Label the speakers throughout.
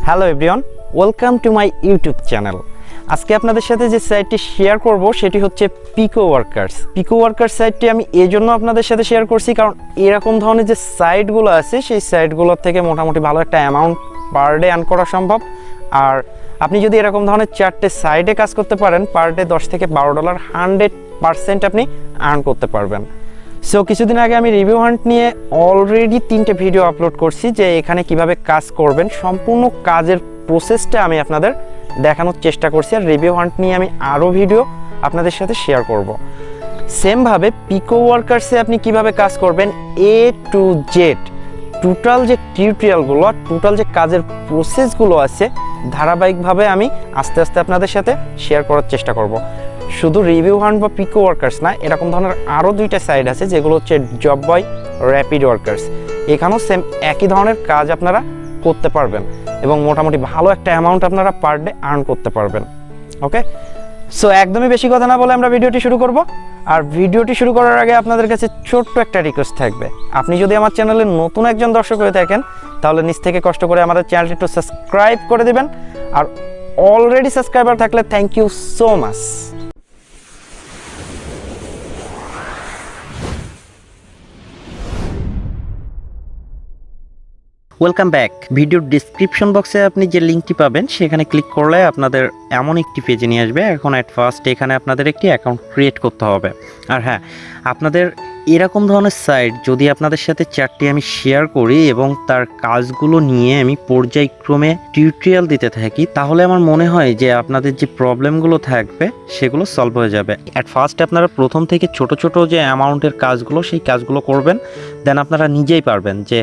Speaker 1: Hello everyone, welcome to my YouTube channel. আজকে আপনাদের সাথে যে সাইটটি শেয়ার করব সেটি হচ্ছে পিকোওয়ার্কার্স। পিকোওয়ার্কার সাইটটি আমি এই জন্য আপনাদের সাথে শেয়ার করছি কারণ এরকম ধরনের যে সাইটগুলো আছে সেই সাইটগুলোর থেকে মোটামুটি ভালো একটা অ্যামাউন্ট পার ডে আর্ন করা সম্ভব। আর আপনি যদি এরকম ধরনের 4টে সাইটে কাজ করতে পারেন, পার ডে $10 থেকে $12 100% আপনি আর্ন করতে পারবেন। সো কিছুদিন আগে আমি রিভিউ হান্ট নিয়ে অলরেডি 3টে ভিডিও আপলোড করছি যে এখানে কিভাবে কাজ করবেন, সম্পূর্ণ কাজের প্রসেসটা আমি আপনাদের দেখানোর চেষ্টা করছি। আর রিভিউ হান্ট নিয়ে আমি আরও ভিডিও আপনাদের সাথে শেয়ার করব। সেমভাবে পিকোওয়ার্কার্সে আপনি কিভাবে কাজ করবেন A to Z টোটাল যে টিউটোরিয়ালগুলো, টোটাল যে কাজের প্রসেসগুলো আছে ধারাবাহিকভাবে আমি আস্তে আস্তে আপনাদের সাথে শেয়ার করার চেষ্টা করব। শুধু রিভিউ হান্ট বা পিকোওয়ার্কার্স না, এরকম ধরনের আরও 2টা সাইট আছে যেগুলো হচ্ছে জববয়, র্যাপিডওয়ার্কার্স। এখানেও সেম একই ধরনের কাজ আপনারা করতে পারবেন এবং মোটামুটি ভালো একটা অ্যামাউন্ট আপনারা পার ডে আর্ন করতে পারবেন। ওকে, সো একদমই বেশি কথা না বলে আমরা ভিডিওটি শুরু করব। আর ভিডিওটি শুরু করার আগে আপনাদের কাছে ছোট্ট একটা রিকোয়েস্ট থাকবে। আপনি যদি আমার চ্যানেলে নতুন একজন দর্শক হয়ে থাকেন তাহলে নিচ থেকে কষ্ট করে আমাদের চ্যানেলটি একটু সাবস্ক্রাইব করে দিবেন। আর অলরেডি সাবস্ক্রাইবার থাকলে thank you so much. Welcome back. ভিডিওর ডিসক্রিপশন বক্সে আপনি যে লিঙ্কটি পাবেন সেখানে ক্লিক করলে আপনাদের এমন একটি পেজে নিয়ে আসবে। এখন অ্যাট ফার্স্ট এখানে আপনাদের একটি অ্যাকাউন্ট ক্রিয়েট করতে হবে। আর হ্যাঁ, আপনাদের এরকম ধরনের সাইট যদি আপনাদের সাথে 4টি আমি শেয়ার করি এবং তার কাজগুলো নিয়ে আমি পর্যায়ক্রমে টিউটোরিয়াল দিতে থাকি তাহলে আমার মনে হয় যে আপনাদের যে প্রবলেমগুলো থাকবে সেগুলো সলভ হয়ে যাবে। অ্যাট ফার্স্ট আপনারা প্রথম থেকে ছোট ছোট যে অ্যামাউন্টের কাজগুলো সেই কাজগুলো করবেন, দেন আপনারা নিজেই পারবেন যে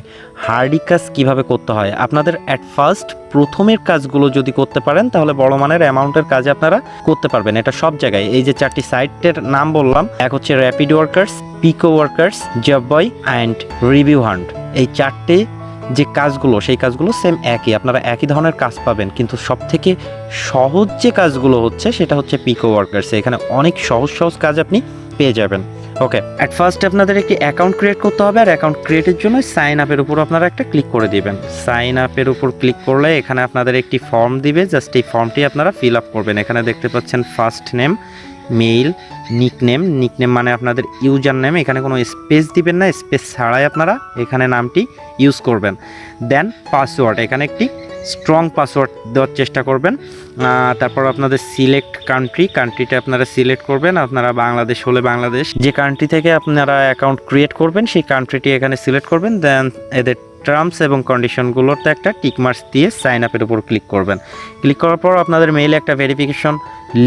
Speaker 1: হার্ডি কাজ কিভাবে করতে হয়। আপনাদের অ্যাট ফার্স্ট প্রথমের কাজগুলো যদি করতে পারেন তাহলে বড় মানের অ্যামাউন্টের কাজ আপনারা করতে পারবেন। এটা সব জায়গায়। এই যে 4টি সাইটের নাম বললাম, এক হচ্ছে র্যাপিডওয়ার্কার্স, পিকোওয়ার্কার্স, জববয় অ্যান্ড রিভিউ হান্ট। এই 4টে যে কাজগুলো সেই কাজগুলো সেম একই, আপনারা একই ধরনের কাজ পাবেন। কিন্তু সব থেকে সহজ যে কাজগুলো হচ্ছে সেটা হচ্ছে পিকোওয়ার্কার্স। এখানে অনেক সহজ সহজ কাজ আপনি পেয়ে যাবেন। ওকে, অ্যাট ফার্স্ট আপনাদের একটি অ্যাকাউন্ট ক্রিয়েট করতে হবে। আর অ্যাকাউন্ট ক্রিয়েটের জন্য সাইন আপের উপর আপনারা একটা ক্লিক করে দিবেন। সাইন আপের উপর ক্লিক করলে এখানে আপনাদের একটি ফর্ম দিবে, জাস্ট এই ফর্মটি আপনারা ফিল আপ করবেন। এখানে দেখতে পাচ্ছেন ফার্স্ট নেম, মেইল, নিকনেম মানে আপনাদের ইউজার নেম। এখানে কোনো স্পেস দিবেন না, স্পেস ছাড়াই আপনারা এখানে নামটি ইউজ করবেন। দেন পাসওয়ার্ড, এখানে একটি স্ট্রং পাসওয়ার্ড দেওয়ার চেষ্টা করবেন। তারপর আপনাদের সিলেক্ট কান্ট্রিটা আপনারা সিলেক্ট করবেন। আপনারা বাংলাদেশ হলে বাংলাদেশ, যে কান্ট্রি থেকে আপনারা অ্যাকাউন্ট ক্রিয়েট করবেন সেই কান্ট্রিটি এখানে সিলেক্ট করবেন। দেন এদের টার্মস এবং কন্ডিশনগুলোতে একটা টিকমার্কস দিয়ে সাইন আপের উপর ক্লিক করবেন। ক্লিক করার পর আপনাদের মেইলে একটা ভেরিফিকেশন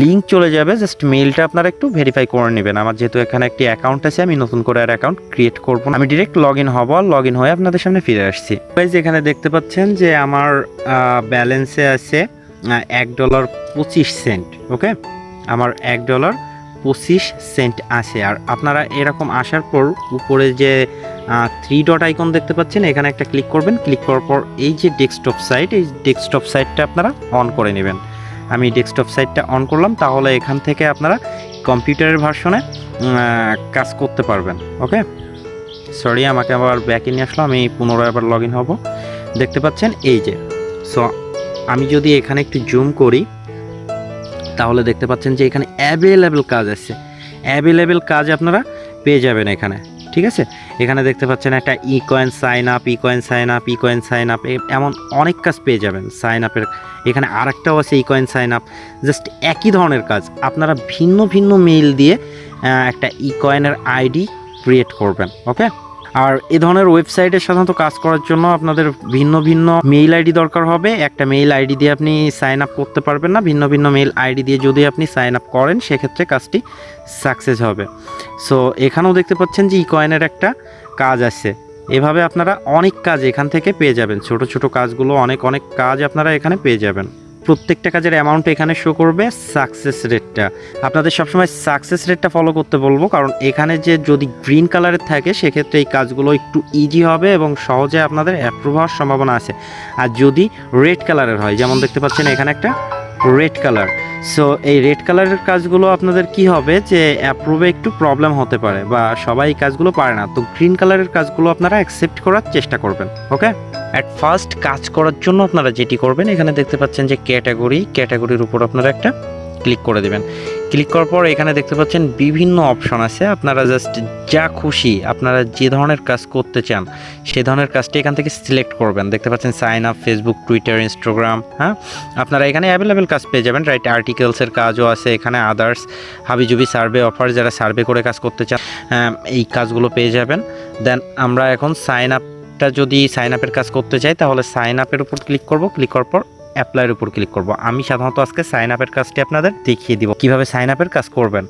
Speaker 1: লিঙ্ক চলে যাবে, জাস্ট মেইলটা আপনারা একটু ভেরিফাই করে নেবেন। আমার যেহেতু এখানে একটি অ্যাকাউন্ট আছে, আমি নতুন করে আর অ্যাকাউন্ট ক্রিয়েট করব না, আমি ডিরেক্ট লগ ইন হব। আর লগ ইন হয়ে আপনাদের সামনে ফিরে আসছি। গাইস, এখানে দেখতে পাচ্ছেন যে আমার ব্যালেন্সে আছে $1.25। ওকে, আমার $1.25 আছে। আর আপনারা এরকম আসার পর উপরে যে 3 ডট আইকন দেখতে পাচ্ছেন এখানে একটা ক্লিক করবেন। ক্লিক করার পর এই যে ডেস্কটপ সাইট, এই ডেস্কটপ সাইটটা আপনারা অন করে নেবেন। আমি ডেস্কটপ সাইটটা অন করলাম, তাহলে এখান থেকে আপনারা কম্পিউটারের ভার্সনে কাজ করতে পারবেন। ওকে, সরি, আমাকে আবার ব্যাকে নিয়ে আসলো, আমি পুনরায় আবার লগ ইন হব। দেখতে পাচ্ছেন এই যে, সো আমি যদি এখানে একটু জুম করি তাহলে দেখতে পাচ্ছেন যে এখানে অ্যাভেলেবেল কাজ আছে। অ্যাভেলেবেল কাজ আপনারা পেয়ে যাবেন এখানে। ঠিক আছে, এখানে দেখতে পাচ্ছেন একটা ইকয়েন সাইন আপ, এমন অনেক কাজ পেয়ে যাবেন সাইন আপের। এখানে আরেকটাও আছে ইকয়েন সাইন আপ, জাস্ট একই ধরনের কাজ। আপনারা ভিন্ন ভিন্ন মেইল দিয়ে একটা ইকয়েনের আইডি ক্রিয়েট করবেন। ওকে, আর এই ধরনের ওয়েবসাইটে সাধারণত কাজ করার জন্য আপনাদের ভিন্ন ভিন্ন মেইল আইডি দরকার হবে। একটা মেইল আইডি দিয়ে আপনি সাইন আপ করতে পারবেন না। ভিন্ন ভিন্ন মেইল আইডি দিয়ে যদি আপনি সাইন আপ করেন সেক্ষেত্রে কাজটি সাকসেস হবে। সো এখানেও দেখতে পাচ্ছেন যে ইকয়েনের একটা কাজ আছে। এভাবে আপনারা অনেক কাজ এখান থেকে পেয়ে যাবেন। ছোট ছোট কাজগুলো অনেক কাজ আপনারা এখানে পেয়ে যাবেন। প্রত্যেকটা কাজের অ্যামাউন্ট এখানে শো করবে। সাকসেস রেটটা আপনাদের সবসময় সাকসেস রেটটা ফলো করতে বলবো, কারণ এখানে যে যদি গ্রিন কালারের থাকে সেক্ষেত্রে এই কাজগুলো একটু ইজি হবে এবং সহজে আপনাদের অ্যাপ্রুভ হওয়ার সম্ভাবনা আছে। আর যদি রেড কালারের হয়, যেমন দেখতে পাচ্ছেন এখানে একটা রেড কালার। সো এই রেড কালারের কাজগুলো আপনাদের কি হবে যে অ্যাপ্রুভে একটু প্রবলেম হতে পারে বা সবাই এই কাজগুলো পারে না, তো গ্রিন কালারের কাজগুলো আপনারা অ্যাকসেপ্ট করার চেষ্টা করবেন। ওকে, অ্যাট ফার্স্ট কাজ করার জন্য আপনারা যেটি করবেন, এখানে দেখতে পাচ্ছেন যে ক্যাটাগরির উপর আপনারা একটা ক্লিক করে দেবেন। ক্লিক করার পর এখানে দেখতে পাচ্ছেন বিভিন্ন অপশন আছে, আপনারা জাস্ট যা খুশি আপনারা যে ধরনের কাজ করতে চান সেই ধরনের কাজটি এখান থেকে সিলেক্ট করবেন। দেখতে পাচ্ছেন sign up, Facebook, Twitter, Instagram. হ্যাঁ, আপনারা এখানে অ্যাভেলেবেল কাজ পেয়ে যাবেন, রাইট? আর্টিকেলসের কাজও আছে এখানে, আদার্স হাবিজুবি সার্ভে অফার, যারা সার্ভে করে কাজ করতে চান এই কাজগুলো পেয়ে যাবেন। দেন আমরা এখন সাইন আপের কাজ করতে চাই, তাহলে সাইন আপের উপর ক্লিক করব। ক্লিক করার পর অ্যাপ্লাইয়ের উপর ক্লিক করব। আমি সাধারণত আজকে সাইন আপের কাজটি আপনাদের দেখিয়ে দিব কিভাবে সাইন আপের কাজ করবেন।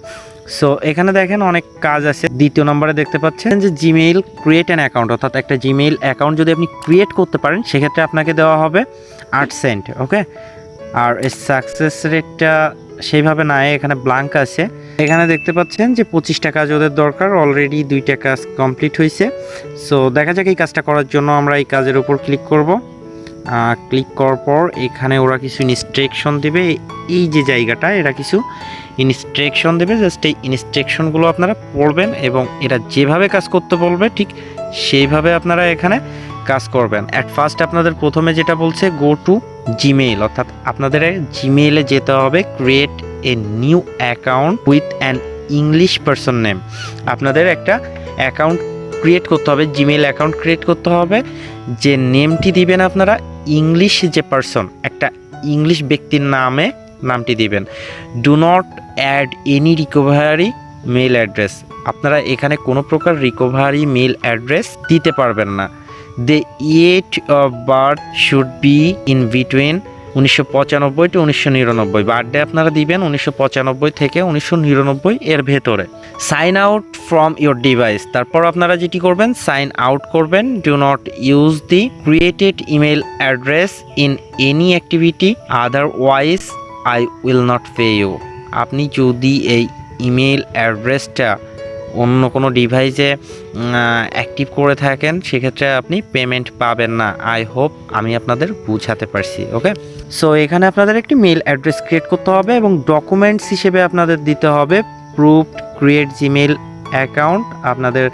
Speaker 1: সো এখানে দেখেন অনেক কাজ আছে। দ্বিতীয় নম্বরে দেখতে পাচ্ছেন যে জিমেইল ক্রিয়েট অ্যান অ্যাকাউন্ট, অর্থাৎ একটা জিমেইল অ্যাকাউন্ট যদি আপনি ক্রিয়েট করতে পারেন সেক্ষেত্রে আপনাকে দেওয়া হবে 8 সেন্ট। ওকে, আর এর সাকসেস রেটটা সেইভাবে নাই, এখানে ব্ল্যাঙ্ক আছে। এখানে দেখতে পাচ্ছেন যে 25টা কাজ ওদের দরকার, অলরেডি 2টা কাজ কমপ্লিট হয়েছে। সো দেখা যাক এই কাজটা করার জন্য আমরা এই কাজের উপর ক্লিক করব। ক্লিক করার পর এখানে ওরা কিছু ইনস্ট্রাকশন দেবে, এই যে জায়গাটা এরা কিছু ইনস্ট্রাকশন দেবে, জাস্ট এই ইনস্ট্রাকশনগুলো আপনারা পড়বেন এবং এরা যেভাবে কাজ করতে বলবে ঠিক সেইভাবে আপনারা এখানে কাজ করবেন। অ্যাট ফার্স্ট আপনাদের প্রথমে যেটা বলছে গো টু জিমেইল, অর্থাৎ আপনাদের জিমেইলে যেতে হবে, create a new account with an English person name. আপনাদের একটা অ্যাকাউন্ট ক্রিয়েট করতে হবে, জিমেইল অ্যাকাউন্ট ক্রিয়েট করতে হবে, যে নেমটি দিবেন আপনারা ইংলিশ, যে পারসন একটা ইংলিশ ব্যক্তির নামটি দিবেন। Do not add any recovery mail address, আপনারা এখানে কোনো প্রকার রিকভারি মেইল অ্যাড্রেস দিতে পারবেন না। The year of birth should be in between 1995 to 1999, birthday আপনারা দিবেন 1995 থেকে 1999 এর ভেতরে। Sign out from your device, তারপর আপনারা যেটি করবেন সাইন আউট করবেন। Do not use the created email address in any activity, otherwise I will not pay you. আপনি যদি এই ইমেল অ্যাড্রেসটা অন্য কোনো ডিভাইসে অ্যাক্টিভ করে থাকেন সেক্ষেত্রে আপনি পেমেন্ট পাবেন না। আই হোপ আমি আপনাদের বুঝাতে পারছি। ওকে, সো এখানে আপনাদের একটি মেইল অ্যাড্রেস ক্রিয়েট করতে হবে এবং ডকুমেন্টস হিসেবে আপনাদের দিতে হবে প্রুফ ক্রিয়েট জিমেইল অ্যাকাউন্ট, আপনাদের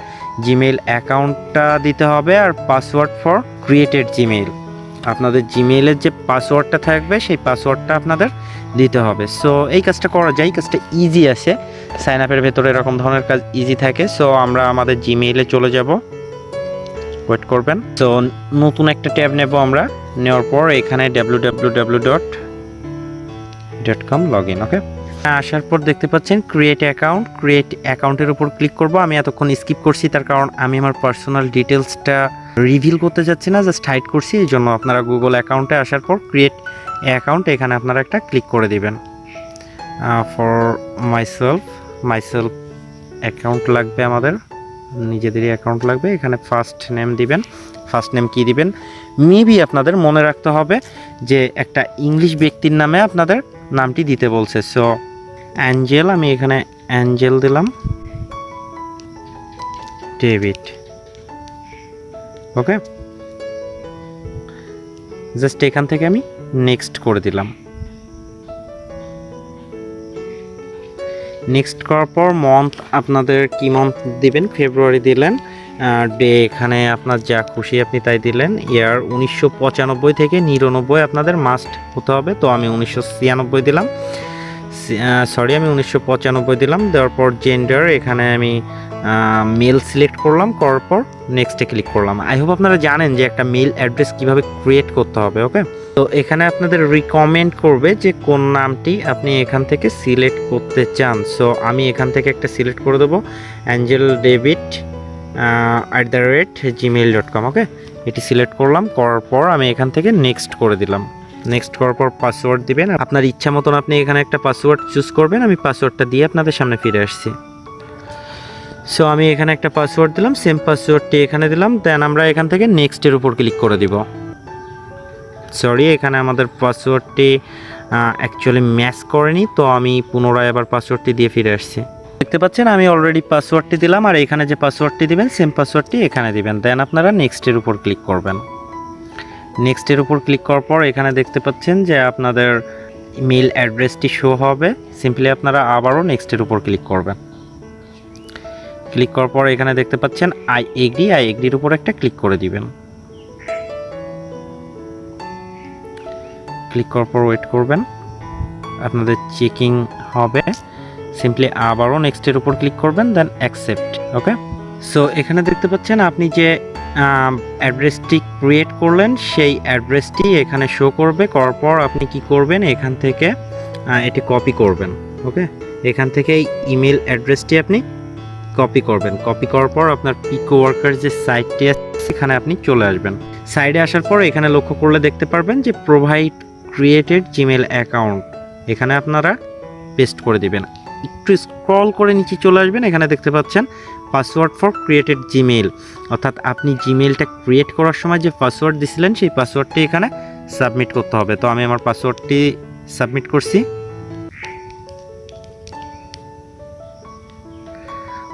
Speaker 1: জিমেইল অ্যাকাউন্টটা দিতে হবে, আর পাসওয়ার্ড ফর ক্রিয়েটেড জিমেইল, আপনাদের জিমেইলের যে পাসওয়ার্ডটা থাকবে সেই পাসওয়ার্ডটা আপনাদের দিতে হবে। সো এই কাজটা করা যায়, কাজটা ইজি আছে, সাইন আপের ভেতরে এরকম ধরনের কাজ ইজি থাকে। সো আমরা আমাদের জিমেইলে চলে যাব, ওয়েট করবেন। সো নতুন একটা ট্যাব নেব আমরা, নেওয়ার পর এখানে www.com লগইন। ওকে, আসার পর দেখতে পাচ্ছেন ক্রিয়েট অ্যাকাউন্টের উপর ক্লিক করব। আমি এতক্ষণ স্কিপ করছি তার কারণ আমি আমার পার্সোনাল ডিটেলসটা রিভিল করতে যাচ্ছি না, জাস্ট হাইড করছি। এই জন্য আপনারা গুগল অ্যাকাউন্টে আসার পর ক্রিয়েট অ্যাকাউন্ট এখানে আপনারা একটা ক্লিক করে দিবেন। ফর মাইসেলফ অ্যাকাউন্ট লাগবে, আমাদের নিজেদেরই অ্যাকাউন্ট লাগবে। এখানে ফার্স্ট নেম দিবেন। ফার্স্ট নেম কি দিবেন, মেবি আপনাদের মনে রাখতে হবে যে একটা ইংলিশ ব্যক্তির নামে আপনাদের নামটি দিতে বলছে। সো অ্যাঞ্জেল, আমি এখানে অ্যাঞ্জেল দিলাম, ডেভিড। ওকে, জাস্ট এখান থেকে আমি নেক্সট করে দিলাম। নেক্সট করার পর মান্থ আপনাদের কি মান্থ দিবেন, ফেব্রুয়ারি দিলেন। ডে এখানে আপনার যা খুশি আপনি তাই দিলেন। ইয়ার 1995 থেকে 99 আপনাদের মাস্ট হতে হবে, তো আমি 1996 দিলাম, সরি আমি 1995 দিলাম। দেওয়ার পর জেন্ডার এখানে আমি মেল সিলেক্ট করলাম, করার পর নেক্সটে ক্লিক করলাম। আই হোপ আপনারা জানেন যে একটা মেল অ্যাড্রেস কিভাবে ক্রিয়েট করতে হবে। ওকে, তো এখানে আপনাদের রিকমেন্ড করবে যে কোন নামটি আপনি এখান থেকে সিলেক্ট করতে চান। সো আমি এখান থেকে একটা সিলেক্ট করে দেবো, অ্যাঞ্জেল ডেভিড @gmail.com। ওকে, এটি সিলেক্ট করলাম, করার পর আমি এখান থেকে নেক্সট করে দিলাম। নেক্সট করার পর পাসওয়ার্ড দিবেন, আপনার ইচ্ছা মতন আপনি এখানে একটা পাসওয়ার্ড চুজ করবেন। আমি পাসওয়ার্ডটা দিয়ে আপনাদের সামনে ফিরে আসছি। সো আমি এখানে একটা পাসওয়ার্ড দিলাম, সেম পাসওয়ার্ডটি এখানে দিলাম। দেন আমরা এখান থেকে নেক্সটের উপর ক্লিক করে দিব। সরি, এখানে আমাদের পাসওয়ার্ডটি অ্যাকচুয়ালি ম্যাচ করেনি, তো আমি পুনরায় আবার পাসওয়ার্ডটি দিয়ে ফিরে আসছি। দেখতে পাচ্ছেন আমি অলরেডি পাসওয়ার্ডটি দিলাম, আর এখানে যে পাসওয়ার্ডটি দিবেন সেম পাসওয়ার্ডটি এখানে দিবেন। দেন আপনারা নেক্সটের উপর ক্লিক করবেন। নেক্সটের উপর ক্লিক করার পর এখানে দেখতে পাচ্ছেন যে আপনাদের মেল অ্যাড্রেসটি শো হবে। সিম্পলি আপনারা আবারও নেক্সটের উপর ক্লিক করবেন। ক্লিক করার পর এখানে দেখতে পাচ্ছেন আই এগ্রির উপর একটা ক্লিক করে দিবেন। ক্লিক করার পর ওয়েট করবেন, আপনাদের চেকিং হবে। সিম্পলি আবারও নেক্সটের উপর ক্লিক করবেন, দেন অ্যাকসেপ্ট। ওকে, সো এখানে দেখতে পাচ্ছেন আপনি যে অ্যাড্রেসটি ক্রিয়েট করলেন সেই অ্যাড্রেসটি এখানে শো করবে। করার পর আপনি কি করবেন, এখান থেকে এটি কপি করবেন। ওকে, এখান থেকে ইমেল অ্যাড্রেসটি আপনি কপি করবেন। কপি করার পর আপনার পিকোওয়ার্কার যে সাইটটি আছে সেখানে আপনি চলে আসবেন। সাইডে আসার পর এখানে লক্ষ্য করলে দেখতে পারবেন যে প্রোভাইড ক্রিয়েটেড জিমেল অ্যাকাউন্ট, এখানে আপনারা পেস্ট করে দিবেন। একটু স্ক্রল করে নিচে চলে আসবেন, এখানে দেখতে পাচ্ছেন পাসওয়ার্ড ফর ক্রিয়েটেড জিমেল, অর্থাৎ আপনি জিমেলটা ক্রিয়েট করার সময় যে পাসওয়ার্ড দিয়েছিলেন সেই পাসওয়ার্ডটি এখানে সাবমিট করতে হবে। তো আমি আমার পাসওয়ার্ডটি সাবমিট করছি,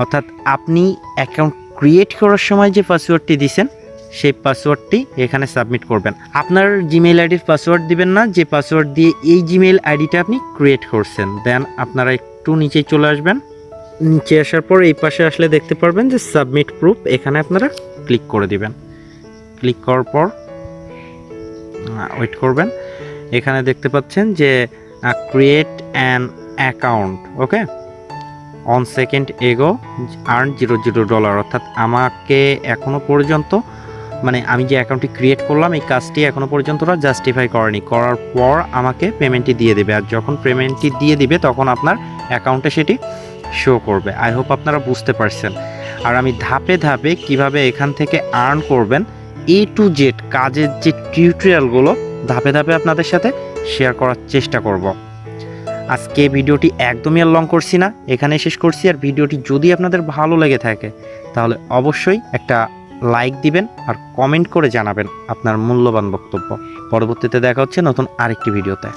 Speaker 1: অর্থাৎ আপনি অ্যাকাউন্ট ক্রিয়েট করার সময় যে পাসওয়ার্ডটি দিয়েছেন সেই পাসওয়ার্ডটি এখানে সাবমিট করবেন। আপনার জিমেল আইডির পাসওয়ার্ড দিবেন না, যে পাসওয়ার্ড দিয়ে এই জিমেল আইডিটা আপনি ক্রিয়েট করছেন। দেন আপনারা একটু নিচে চলে আসবেন। নিচে আসার পর এই পাশে আসলে দেখতে পারবেন যে সাবমিট প্রুফ, এখানে আপনারা ক্লিক করে দিবেন। ক্লিক করার পর ওয়েট করবেন। এখানে দেখতে পাচ্ছেন যে create an account. Okay, on second এগো আর্ন $0, অর্থাৎ আমাকে এখনো পর্যন্ত মানে আমি যে অ্যাকাউন্টটি ক্রিয়েট করলাম এই কাজটি এখনো পর্যন্ত ওরা জাস্টিফাই করেনি। করার পর আমাকে পেমেন্টটি দিয়ে দেবে, আর যখন পেমেন্টটি দিয়ে দিবে তখন আপনার অ্যাকাউন্টে সেটি শো করবে। আই হোপ আপনারা বুঝতে পারছেন। আর আমি ধাপে ধাপে কিভাবে এখান থেকে আর্ন করবেন A to Z কাজের যে টিউটোরিয়ালগুলো ধাপে ধাপে আপনাদের সাথে শেয়ার করার চেষ্টা করব। আজকে ভিডিওটি একদমই আর লং করছি না, এখানে শেষ করছি। আর ভিডিওটি যদি আপনাদের ভালো লেগে থাকে তাহলে অবশ্যই একটা লাইক দিবেন আর কমেন্ট করে জানাবেন আপনার মূল্যবান বক্তব্য। পরবর্তীতে দেখা হচ্ছে নতুন আরেকটি ভিডিওতে।